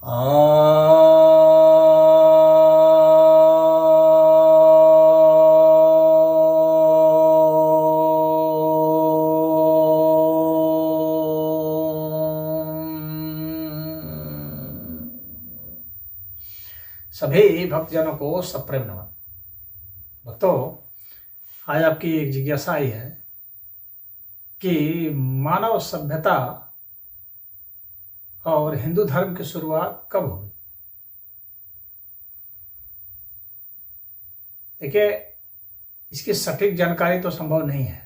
सभी भक्तजनों को सप्रेम नमन। भक्तों, आज आपकी एक जिज्ञासा आई है कि मानव सभ्यता और हिंदू धर्म की शुरुआत कब हुई। देखिए, इसकी सटीक जानकारी तो संभव नहीं है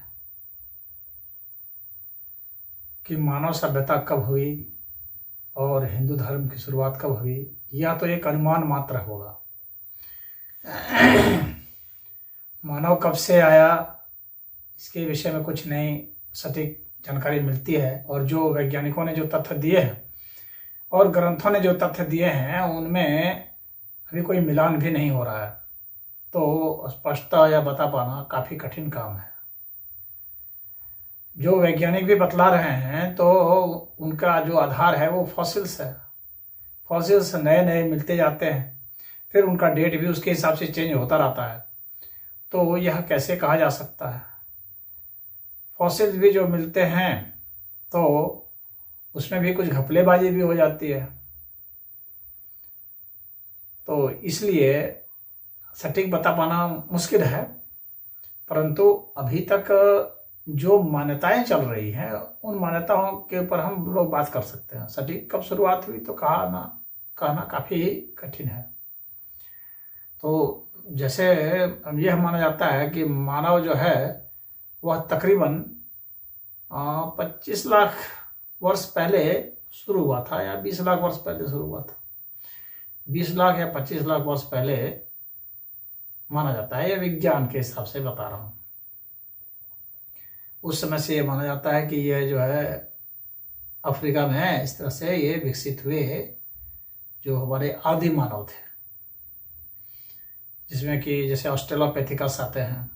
कि मानव सभ्यता कब हुई और हिंदू धर्म की शुरुआत कब हुई। यह तो एक अनुमान मात्र होगा। मानव कब से आया, इसके विषय में कुछ नई सटीक जानकारी मिलती है, और जो वैज्ञानिकों ने जो तथ्य दिए हैं और ग्रंथों ने जो तथ्य दिए हैं उनमें अभी कोई मिलान भी नहीं हो रहा है। तो स्पष्टता या बता पाना काफ़ी कठिन काम है। जो वैज्ञानिक भी बतला रहे हैं तो उनका जो आधार है वो फॉसिल्स है। फॉसिल्स नए नए मिलते जाते हैं, फिर उनका डेट भी उसके हिसाब से चेंज होता रहता है। तो यह कैसे कहा जा सकता है। फॉसिल्स भी जो मिलते हैं तो उसमें भी कुछ घपलेबाजी भी हो जाती है। तो इसलिए सटीक बता पाना मुश्किल है, परंतु अभी तक जो मान्यताएं चल रही हैं उन मान्यताओं के ऊपर हम लोग बात कर सकते हैं। सटीक कब शुरुआत हुई तो कहना काफ़ी कठिन है। तो जैसे यह माना जाता है कि मानव जो है वह तकरीबन 25 लाख वर्ष पहले शुरू हुआ था, या 20 लाख वर्ष पहले शुरू हुआ था। 20 लाख या 25 लाख वर्ष पहले माना जाता है, यह विज्ञान के हिसाब से बता रहा हूँ। उस समय से ये माना जाता है कि यह जो है अफ्रीका में है, इस तरह से ये विकसित हुए जो हमारे आदि मानव थे, जिसमें कि जैसे ऑस्ट्रेलोपैथिकस आते हैं।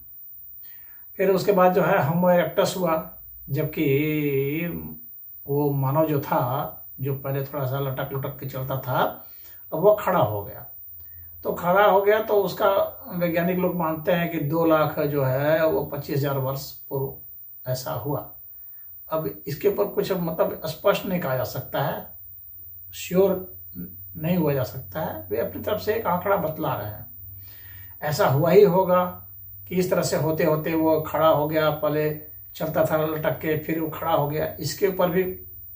फिर उसके बाद जो है होमो इरेक्टस हुआ, जबकि वो मानव जो था, जो पहले थोड़ा सा लटक लुटक के चलता था, अब वो खड़ा हो गया। तो खड़ा हो गया तो उसका वैज्ञानिक लोग मानते हैं कि 2 लाख जो है वो 25,000 वर्ष पूर्व ऐसा हुआ। अब इसके ऊपर कुछ मतलब स्पष्ट नहीं कहा जा सकता है, श्योर नहीं हुआ जा सकता है। वे अपनी तरफ से एक आंकड़ा बतला रहे हैं। ऐसा हुआ ही होगा कि इस तरह से होते होते वो खड़ा हो गया। पहले चलता था लटक के, फिर वो खड़ा हो गया। इसके ऊपर भी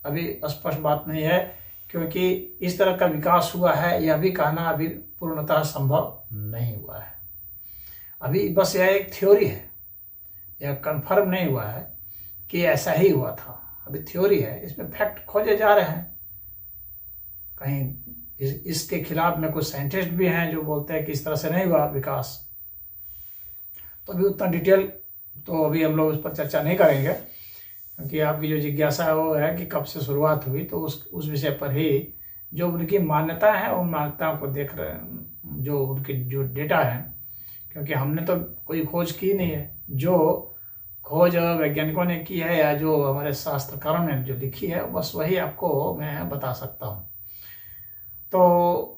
अभी स्पष्ट बात नहीं है, क्योंकि इस तरह का विकास हुआ है यह भी कहना अभी पूर्णतः संभव नहीं हुआ है। अभी बस यह एक थ्योरी है, यह कंफर्म नहीं हुआ है कि ऐसा ही हुआ था। अभी थ्योरी है, इसमें फैक्ट खोजे जा रहे हैं। कहीं इसके खिलाफ में कुछ साइंटिस्ट भी हैं जो बोलते हैं कि इस तरह से नहीं हुआ विकास। तो अभी उतना डिटेल तो अभी हम लोग उस पर चर्चा नहीं करेंगे, क्योंकि आपकी जो जिज्ञासा है वो है कि कब से शुरुआत हुई। तो उस विषय पर ही जो उनकी मान्यताएं हैं उन मान्यताओं को देख रहे हैं, जो उनके जो डेटा है, क्योंकि हमने तो कोई खोज की नहीं है। जो खोज वैज्ञानिकों ने की है या जो हमारे शास्त्रकारों ने जो लिखी है, बस वही आपको मैं बता सकता हूँ। तो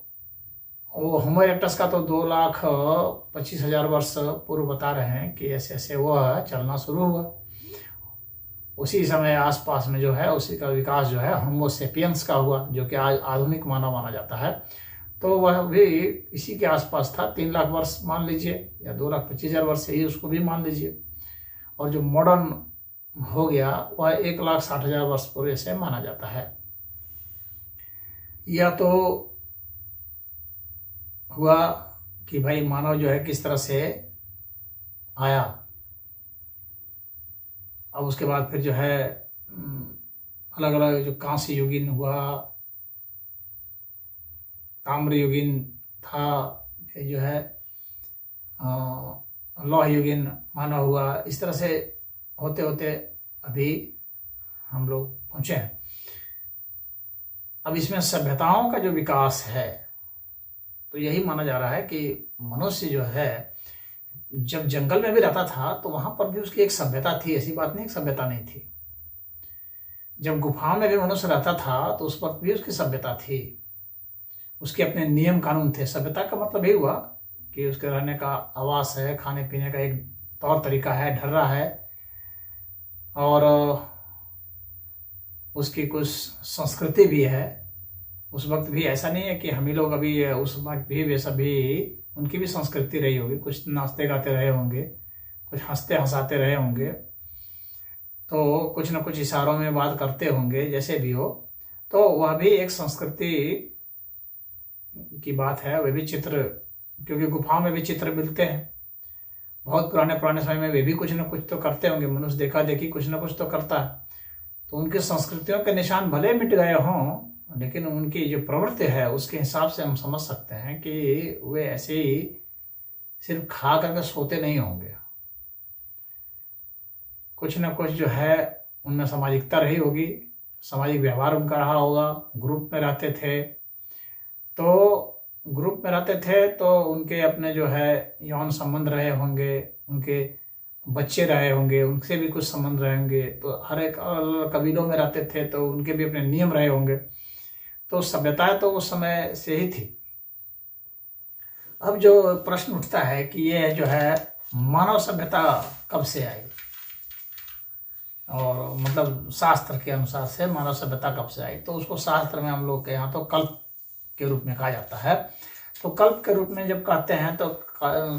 वो होमो इरेक्टस का तो 2,25,000 वर्ष पूर्व बता रहे हैं कि ऐसे ऐसे वह चलना शुरू हुआ। उसी समय आसपास में जो है उसी का विकास जो है होमो सेपियंस का हुआ, जो कि आज आधुनिक मानव माना जाता है। तो वह भी इसी के आसपास था। 3 लाख वर्ष मान लीजिए, या 2,25,000 वर्ष ही उसको भी मान लीजिए। और जो मॉडर्न हो गया वह 1,60,000 वर्ष पूर्व से माना जाता है। यह तो हुआ कि भाई मानव जो है किस तरह से आया। अब उसके बाद फिर जो है अलग अलग जो कांस्य युगीन हुआ, ताम्र युगीन था, फिर जो है लौह युगीन मानव हुआ। इस तरह से होते होते अभी हम लोग पहुँचे हैं। अब इसमें सभ्यताओं का जो विकास है, तो यही माना जा रहा है कि मनुष्य जो है जब जंगल में भी रहता था तो वहां पर भी उसकी एक सभ्यता थी। ऐसी बात नहीं, एक सभ्यता नहीं थी। जब गुफाओं में भी मनुष्य रहता था तो उस वक्त भी उसकी सभ्यता थी। उसके अपने नियम कानून थे। सभ्यता का मतलब ये हुआ कि उसके रहने का आवास है, खाने पीने का एक तौर तरीका है, ढर्रा है, और उसकी कुछ संस्कृति भी है। उस वक्त भी ऐसा नहीं है कि हम ही लोग अभी, उस वक्त भी वे सभी, उनकी भी संस्कृति रही होगी, कुछ नाचते गाते रहे होंगे, कुछ हंसते हंसाते रहे होंगे, तो कुछ न कुछ इशारों में बात करते होंगे, जैसे भी हो। तो वह भी एक संस्कृति की बात है। वे भी चित्र, क्योंकि गुफाओं में भी चित्र मिलते हैं, बहुत पुराने समय में वे भी कुछ न कुछ तो करते होंगे। मनुष्य देखा देखी कुछ न कुछ तो करता है। तो उनकी संस्कृतियों के निशान भले मिट गए हों, लेकिन उनकी जो प्रवृत्ति है उसके हिसाब से हम समझ सकते हैं कि वे ऐसे ही सिर्फ खा करके सोते नहीं होंगे। कुछ न कुछ जो है उनमें सामाजिकता रही होगी, सामाजिक व्यवहार उनका रहा होगा। ग्रुप में रहते थे तो उनके अपने जो है यौन संबंध रहे होंगे, उनके बच्चे रहे होंगे, उनसे भी कुछ संबंध रहे होंगे। तो हर एक कबीलों में रहते थे तो उनके भी अपने नियम रहे होंगे। तो सभ्यता तो उस समय से ही थी। अब जो प्रश्न उठता है कि ये जो है मानव सभ्यता कब से आई, और मतलब शास्त्र के अनुसार से मानव सभ्यता कब से आई, तो उसको शास्त्र में हम लोग के यहाँ तो कल्प के रूप में कहा जाता है। तो कल्प के रूप में जब कहते हैं तो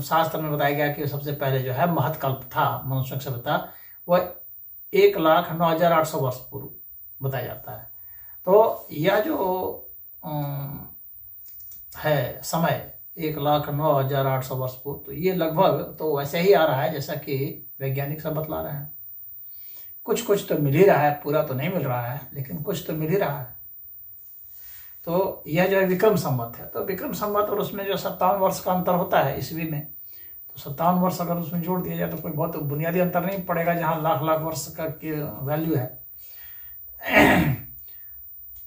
शास्त्र में बताया गया कि सबसे पहले जो है महत्कल्प था मनुष्य सभ्यता, वह 1,09,800 वर्ष पूर्व बताया जाता है। तो यह जो है समय 1,09,800 वर्ष पूर्व, तो ये लगभग तो वैसे ही आ रहा है जैसा कि वैज्ञानिक सब बतला रहे हैं। कुछ तो मिल ही रहा है, पूरा तो नहीं मिल रहा है, लेकिन कुछ तो मिल ही रहा है। तो यह जो है विक्रम संवत है। तो विक्रम संवत और उसमें जो 57 वर्ष का अंतर होता है ईस्वी में, तो 57 वर्ष अगर उसमें जोड़ दिया जाए तो कोई बहुत बुनियादी अंतर नहीं पड़ेगा, जहाँ लाख वर्ष का की वैल्यू है।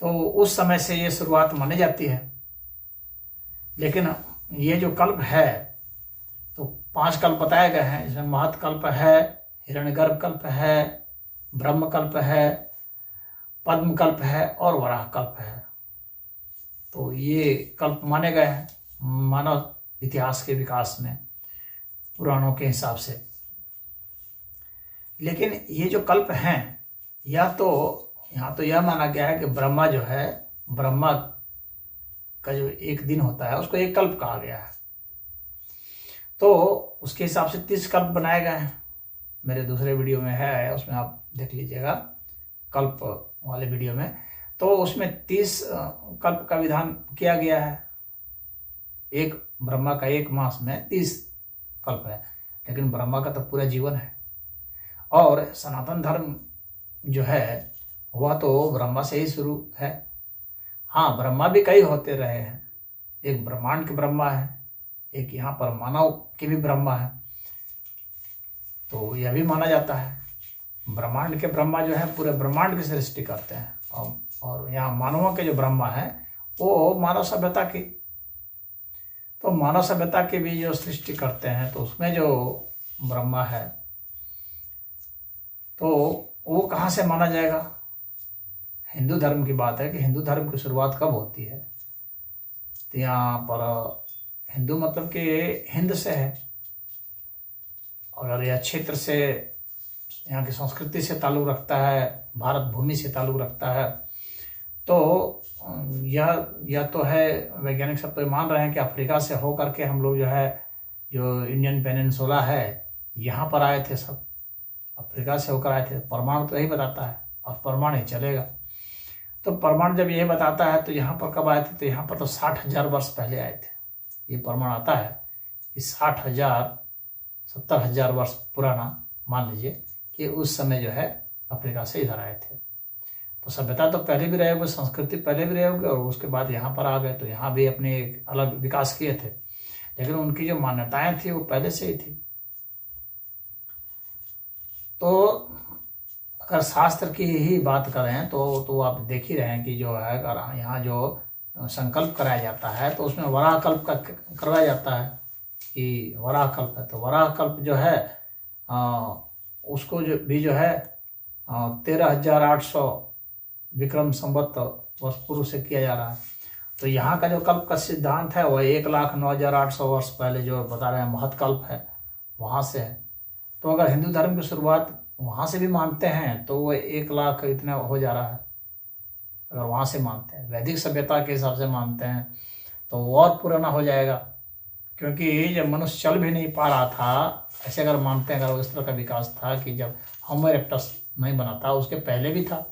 तो उस समय से ये शुरुआत मानी जाती है। लेकिन ये जो कल्प है तो 5 कल्प बताए गए हैं। इसमें महत्कल्प है, हिरण्यगर्भ कल्प है, ब्रह्मकल्प है, पद्मकल्प है और वराह कल्प है। तो ये कल्प माने गए हैं मानव इतिहास के विकास में पुराणों के हिसाब से। लेकिन ये जो कल्प हैं, या तो यहाँ तो यह माना गया है कि ब्रह्मा जो है, ब्रह्मा का जो एक दिन होता है उसको एक कल्प कहा गया है। तो उसके हिसाब से 30 कल्प बनाए गए हैं। मेरे दूसरे वीडियो में है, उसमें आप देख लीजिएगा, कल्प वाले वीडियो में। तो उसमें 30 कल्प का विधान किया गया है। एक ब्रह्मा का एक मास में 30 कल्प है, लेकिन ब्रह्मा का तो पूरा जीवन है। और सनातन धर्म जो है वह तो ब्रह्मा से ही शुरू है। हाँ, ब्रह्मा भी कई होते रहे हैं। एक ब्रह्मांड के ब्रह्मा है, एक यहाँ पर मानव के भी ब्रह्मा है। तो यह भी माना जाता है ब्रह्मांड के ब्रह्मा जो है पूरे ब्रह्मांड की सृष्टि करते हैं। और यहाँ मानवों के जो ब्रह्मा है वो मानव सभ्यता की, तो मानव सभ्यता की भी जो सृष्टि करते हैं, तो उसमें जो ब्रह्मा है तो वो कहाँ से माना जाएगा। हिंदू धर्म की बात है कि हिंदू धर्म की शुरुआत कब होती है। तो यहाँ पर हिंदू मतलब कि हिंद से है, और यह क्षेत्र से, यहाँ की संस्कृति से ताल्लुक़ रखता है, भारत भूमि से ताल्लुक़ रखता है। तो यह तो है, वैज्ञानिक सब तो मान रहे हैं कि अफ्रीका से होकर के हम लोग जो है, जो इंडियन पेनिनसुला है, यहाँ पर आए थे, सब अफ्रीका से होकर आए थे। प्रमाण तो यही बताता है और प्रमाण ही चलेगा। तो प्रमाण जब यही बताता है तो यहाँ पर कब आए थे, तो यहाँ पर तो 60,000 वर्ष पहले आए थे। ये प्रमाण आता है कि 60,000 70,000 वर्ष पुराना मान लीजिए कि उस समय जो है अफ्रीका से इधर आए थे। तो सभ्यता तो पहले भी रहे होंगे, संस्कृति पहले भी रहे होंगे, और उसके बाद यहाँ पर आ गए तो यहाँ भी अपने एक अलग विकास किए थे। लेकिन उनकी जो मान्यताएं थी वो पहले से ही थी। तो अगर शास्त्र की ही बात करें तो आप देख ही रहे हैं कि जो है, अगर यहाँ जो संकल्प कराया जाता है तो उसमें वराह कल्प का करवाया जाता है कि वराह कल्प है। तो वराह कल्प जो है उसको जो है 13,800 विक्रम संवत वर्ष पूर्व से किया जा रहा है। तो यहाँ का जो कल्प का सिद्धांत है वह 1,09,800 वर्ष पहले जो बता रहे हैं महत्कल्प है, वहाँ से है। तो अगर हिंदू धर्म की शुरुआत वहाँ से भी मानते हैं तो वो 1,00,000 इतना हो जा रहा है। अगर वहाँ से मानते हैं, वैदिक सभ्यता के हिसाब से मानते हैं तो वो और पुराना हो जाएगा, क्योंकि जब मनुष्य चल भी नहीं पा रहा था, ऐसे अगर मानते हैं, अगर उस तरह का विकास था कि जब होमो इरेक्टस नहीं बना था, उसके पहले भी था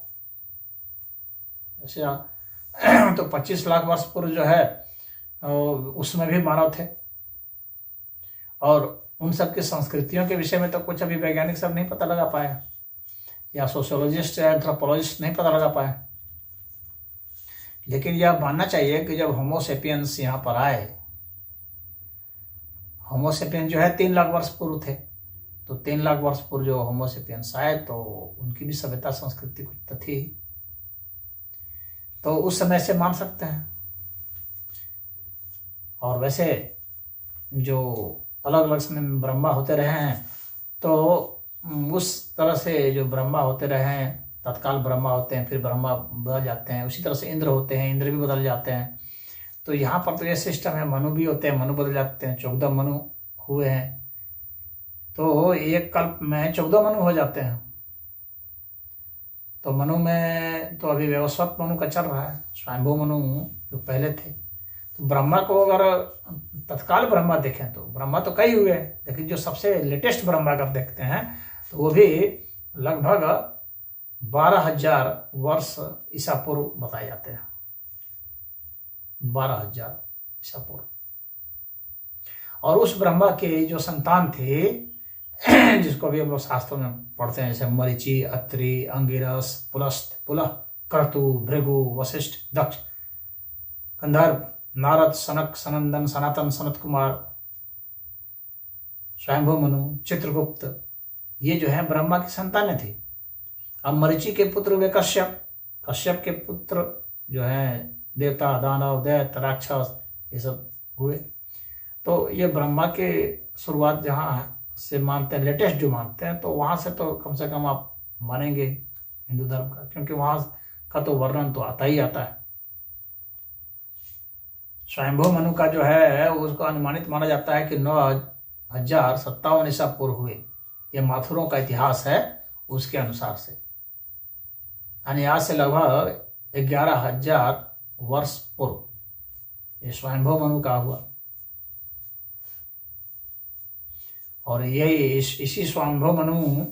ऐसे तो 25 लाख वर्ष पूर्व जो है उसमें भी मानव थे। और उन सब की संस्कृतियों के विषय में तो कुछ अभी वैज्ञानिक सब नहीं पता लगा पाया, या सोशियोलॉजिस्ट या एंथ्रोपोलॉजिस्ट नहीं पता लगा पाए। लेकिन यह मानना चाहिए कि जब होमो सेपियंस यहाँ पर आए, होमो सेपियंस जो है 3 लाख वर्ष पूर्व थे, तो 3 लाख वर्ष पूर्व जो होमो सेपियंस आए तो उनकी भी सभ्यता संस्कृति कुछ तो थी, तो उस समय से मान सकते हैं। और वैसे जो अलग अलग समय में ब्रह्मा होते रहे हैं, तो उस तरह से जो ब्रह्मा होते रहे हैं, तत्काल ब्रह्मा होते हैं, फिर ब्रह्मा बदल जाते हैं। उसी तरह से इंद्र होते हैं, इंद्र भी बदल जाते हैं। तो यहाँ पर तो ये सिस्टम है, मनु भी होते हैं, मनु बदल जाते हैं, 14 मनु हुए हैं, तो एक कल्प में 14 मनु हो जाते हैं। तो मनु में तो अभी व्यवस्वत मनु का चल रहा है, स्वयंभू मनु जो पहले थे। तो ब्रह्मा को अगर तत्काल ब्रह्मा देखें तो ब्रह्मा तो कई हुए, लेकिन जो सबसे लेटेस्ट ब्रह्मा अगर देखते हैं तो वो भी लगभग 12,000 वर्ष ईसा पूर्व बताए जाते हैं, 12,000 ईसा पूर्व। और उस ब्रह्मा के जो संतान थे जिसको अभी हम लोग शास्त्रों में पढ़ते हैं, जैसे मरीचि, अत्रि, अंगिरस, पुलस्त, पुलह, क्रतु, भृगु, वशिष्ठ, दक्ष, गंधर्व, नारद, सनक, सनंदन, सनातन, सनत कुमार, स्वयंभू मनु, चित्रगुप्त, ये जो है ब्रह्मा की संतानें थी। अब मरीचि के पुत्र वे कश्यप, कश्यप के पुत्र जो हैं देवता, दानव, दैत्य, राक्षस, ये सब हुए। तो ये ब्रह्मा के शुरुआत जहाँ से मानते हैं, लेटेस्ट जो मानते हैं, तो वहाँ से तो कम से कम आप मानेंगे हिंदू धर्म का, क्योंकि वहाँ का तो वर्णन तो आता ही आता है। स्वयंभू मनु का जो है उसको अनुमानित माना जाता है कि 9,057 ईसा पूर्व हुए। ये माथुरों का इतिहास है उसके अनुसार से, यानी आज से लगभग 11,000 वर्ष पूर्व ये स्वयंभू मनु का हुआ। और यही इसी स्वयंभू मनु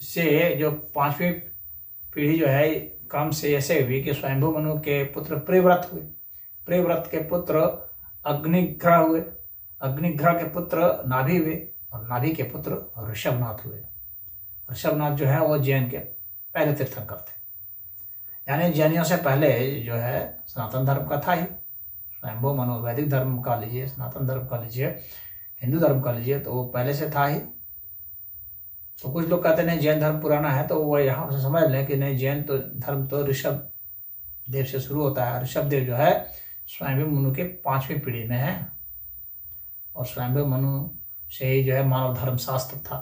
से जो 5वीं पीढ़ी जो है काम से ऐसे हुई कि स्वयंभू मनु के पुत्र प्रियव्रत हुए, प्रियव्रत के पुत्र अग्निघ्रा हुए, अग्निघ्रा के पुत्र नाभि हुए, और नाभि के पुत्र ऋषभनाथ हुए। ऋषभनाथ जो है वो जैन के पहले तीर्थंकर थे, यानी जैनियों से पहले जो है सनातन धर्म का था ही। स्वयंभू मनु वैदिक धर्म का लीजिए, सनातन धर्म का लीजिए, हिंदू धर्म का लीजिए, तो वो पहले से था ही। तो कुछ लोग कहते नहीं जैन धर्म पुराना है, तो वो यहाँ से समझ लें कि नहीं, जैन तो धर्म तो ऋषभ देव से शुरू होता है। ऋषभ देव जो है स्वयंभू मनु के 5वीं पीढ़ी में है, और स्वयंभू मनु से ही जो है मानव धर्म शास्त्र था।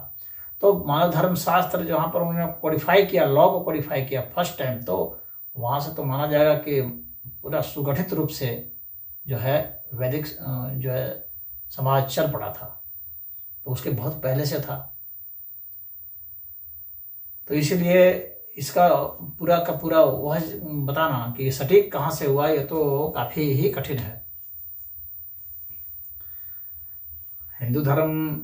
तो मानव धर्म शास्त्र जहाँ पर उन्होंने कोडिफाई किया, लॉ को कोडिफाई किया फर्स्ट टाइम, तो वहाँ से तो माना जाएगा कि पूरा सुगठित रूप से जो है वैदिक जो है समाज चल पड़ा था, तो उसके बहुत पहले से था। तो इसीलिए इसका पूरा का पूरा वह बताना कि सटीक कहाँ से हुआ, ये तो काफ़ी ही कठिन है। हिंदू धर्म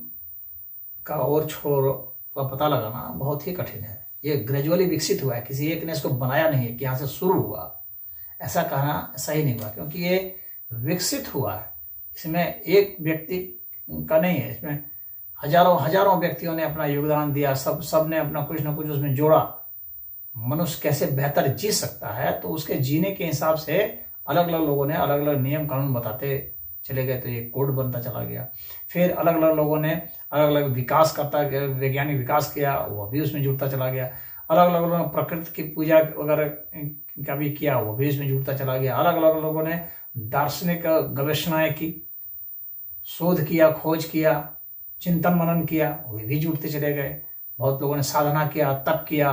का और छोर का पता लगाना बहुत ही कठिन है। ये ग्रेजुअली विकसित हुआ है, किसी एक ने इसको बनाया नहीं है कि यहाँ से शुरू हुआ, ऐसा कहना सही नहीं हुआ, क्योंकि ये विकसित हुआ है। इसमें एक व्यक्ति का नहीं है, इसमें हजारों व्यक्तियों ने अपना योगदान दिया, सब ने अपना कुछ ना कुछ उसमें जोड़ा। मनुष्य कैसे बेहतर जी सकता है, तो उसके जीने के हिसाब से अलग अलग लोगों ने अलग अलग नियम कानून बताते चले गए, तो ये कोड बनता चला गया। फिर अलग अलग लोगों ने अलग अलग विकास करता, वैज्ञानिक विकास किया, वो भी उसमें जुड़ता चला गया। अलग अलग लोगों ने प्रकृति की पूजा वगैरह का भी किया, वो भी उसमें जुड़ता चला गया। अलग अलग लोगों ने दार्शनिक गवेषणाएं की, शोध किया, खोज किया, चिंतन मनन किया, वे भी जुड़ते चले गए। बहुत लोगों ने साधना किया, तप किया,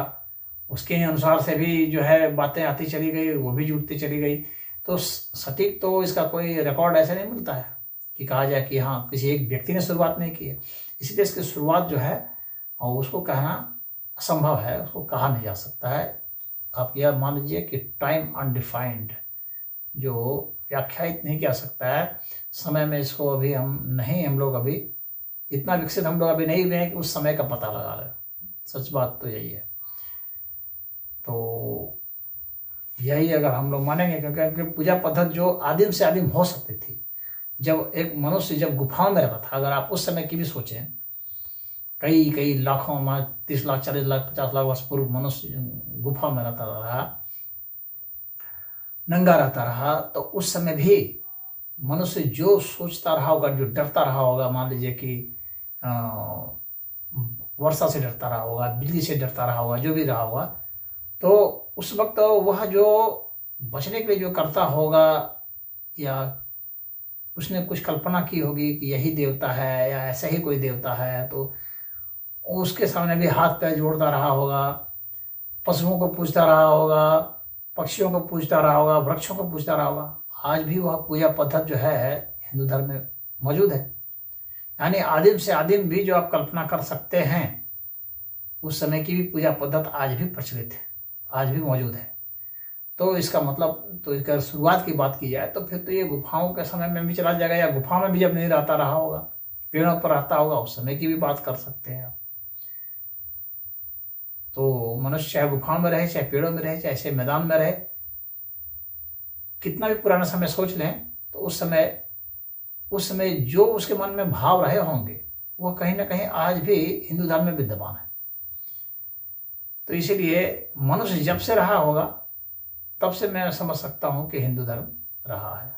उसके अनुसार से भी जो है बातें आती चली गई, वो भी जुड़ती चली गई। तो सटीक तो इसका कोई रिकॉर्ड ऐसे नहीं मिलता है कि कहा जाए कि हाँ किसी एक व्यक्ति ने शुरुआत नहीं की है। इसलिए इसकी शुरुआत जो है और उसको कहना असंभव है, उसको कहा नहीं जा सकता है। आप यह मान लीजिए कि टाइम अनडिफाइंड, जो व्याख्यायित नहीं किया सकता है समय में, इसको अभी हम लोग अभी इतना विकसित हम लोग अभी नहीं हुए हैं कि उस समय का पता लगा लें। सच बात तो यही है। तो यही अगर हम लोग मानेंगे, क्योंकि पूजा पद्धति जो आदिम से आदिम हो सकती थी, जब एक मनुष्य जब गुफाओं में रहता था, अगर आप उस समय की भी सोचें, कई कई लाखों 30 लाख 40 लाख 50 लाख वर्ष पूर्व मनुष्य गुफा में रहता रहा, नंगा रहता रहा, तो उस समय भी मनुष्य जो सोचता रहा होगा, जो डरता रहा होगा, मान लीजिए कि वर्षा से डरता रहा होगा, बिजली से डरता रहा होगा, जो भी रहा होगा, तो उस वक्त वह जो बचने के लिए जो करता होगा, या उसने कुछ कल्पना की होगी कि यही देवता है या ऐसा ही कोई देवता है, तो उसके सामने भी हाथ पैर जोड़ता रहा होगा, पशुओं को पूजता रहा होगा, पक्षियों को पूजता रहा होगा, वृक्षों को पूजता रहा होगा। आज भी वह पूजा पद्धति जो है हिंदू धर्म में मौजूद है। यानी आदिम से आदिम भी जो आप कल्पना कर सकते हैं, उस समय की भी पूजा पद्धति आज भी प्रचलित है, आज भी मौजूद है। तो इसका मतलब, तो इसका शुरुआत की बात की जाए तो फिर तो ये गुफाओं के समय में भी चला जाएगा, या गुफा में भी जब नहीं रहता रहा होगा, पेड़ों पर रहता होगा, उस समय की भी बात कर सकते हैं आप। तो मनुष्य चाहे गुफाओं में रहे, चाहे पेड़ों में रहे, चाहे ऐसे मैदान में रहे, कितना भी पुराना समय सोच लें, तो उस समय जो उसके मन में भाव रहे होंगे, वह कहीं ना कहीं आज भी हिंदू धर्म में विद्यमान है। तो इसीलिए मनुष्य जब से रहा होगा, तब से मैं समझ सकता हूं कि हिंदू धर्म रहा है,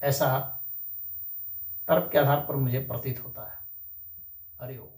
ऐसा तर्क के आधार पर मुझे प्रतीत होता है। हरि ओम।